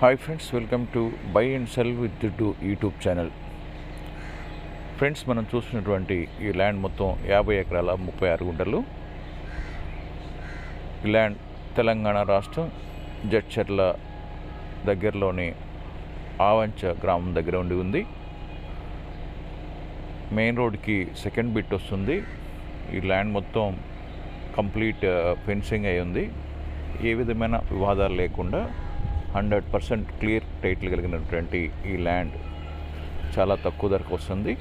Hi friends, welcome to buy and cell with to YouTube channel. Friends, మనం చూసినటువంటి ఈ land మొత్తం 50 ఎకరాల 36 గుంటలు. ఈ ల్యాండ్ తెలంగాణ రాష్ట్రం జడ్చర్ల దగ్గరలోని ఆవంచ గ్రామం దగ్గర ఉంది. మెయిన్ రోడ్కి సెకండ్ బిట్ వస్తుంది. ఈ ల్యాండ్ మొత్తం కంప్లీట్ ఫెన్సింగ్ అయి ఉంది. ఏ విధమైన వివాదాలు లేకుండా 100% క్లియర్ టైటిల్ కలిగినటువంటి ఈ ల్యాండ్ చాలా తక్కువ ధరకు వస్తుంది.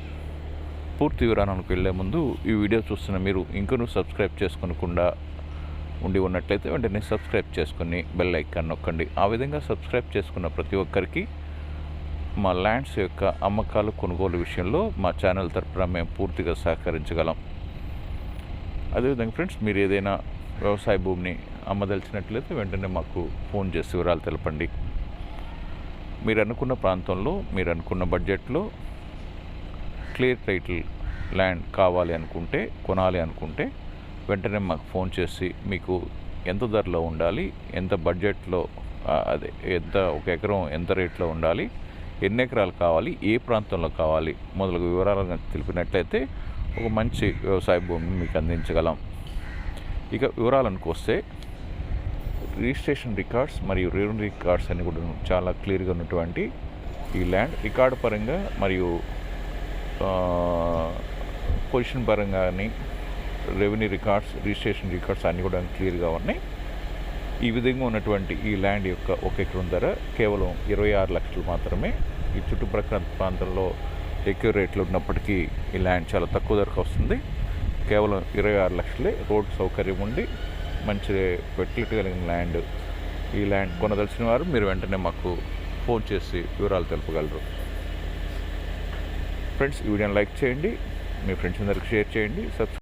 పూర్తి వివరానికి వెళ్ళే ముందు ఈ వీడియో చూస్తున్న మీరు ఇంకనూ సబ్స్క్రైబ్ చేసుకోకుండా ఉన్నట్లయితే వెంటనే సబ్స్క్రైబ్ చేసుకుని బెల్ ఐకాన్ నొక్కండి. ఆ విధంగా సబ్స్క్రైబ్ చేసుకున్న ప్రతి ఒక్కరికి మా ల్యాండ్స్ యొక్క అమ్మకాలు కొనుగోలు విషయంలో మా ఛానల్ తరపున మేము పూర్తిగా సహకరించగలం. అదేవిధంగా ఫ్రెండ్స్, మీరు ఏదైనా వ్యవసాయ భూమిని అమ్మదలిచినట్లయితే వెంటనే మాకు ఫోన్ చేసి వివరాలు తెలపండి. మీరు అనుకున్న ప్రాంతంలో మీరు అనుకున్న బడ్జెట్లో క్లియర్ టైటిల్ ల్యాండ్ కావాలి అనుకుంటే, కొనాలి అనుకుంటే వెంటనే మాకు ఫోన్ చేసి మీకు ఎంత ధరలో ఉండాలి, ఎంత బడ్జెట్లో, అదే ఎంత ఒక ఎకరం ఎంత రేట్లో ఉండాలి, ఎన్ని ఎకరాలు కావాలి, ఏ ప్రాంతంలో కావాలి మొదలగు వివరాలను తెలిపినట్లయితే ఒక మంచి వ్యవసాయ భూమిని మీకు అందించగలం. ఇక వివరాలకు వస్తే, రిజిస్ట్రేషన్ రికార్డ్స్ మరియు రెవెన్యూ రికార్డ్స్ అన్ని కూడా చాలా క్లియర్గా ఉన్నటువంటి ఈ ల్యాండ్ రికార్డు పరంగా మరియు పొజిషన్ పరంగా కానీ రెవెన్యూ రికార్డ్స్, రిజిస్ట్రేషన్ రికార్డ్స్ అన్నీ కూడా క్లియర్గా ఉన్నాయి. ఈ విధంగా ఉన్నటువంటి ఈ ల్యాండ్ యొక్క ఒక ఎకరం ధర కేవలం 26 లక్షలు మాత్రమే. ఈ చుట్టుప్రక్కల ప్రాంతంలో ఎక్కువ రేట్లు ఉన్నప్పటికీ ఈ ల్యాండ్ చాలా తక్కువ ధరకు వస్తుంది. కేవలం 26 లక్షలే. రోడ్ సౌకర్యం ఉండి మంచి ఫెసిలిటీ కలిగిన ల్యాండ్. ఈ ల్యాండ్ కొనదలిచిన వారు మీరు వెంటనే మాకు ఫోన్ చేసి వివరాలు తెలుపగలరు. ఫ్రెండ్స్, ఈ వీడియోని లైక్ చేయండి, మీ ఫ్రెండ్స్ అందరికి షేర్ చేయండి.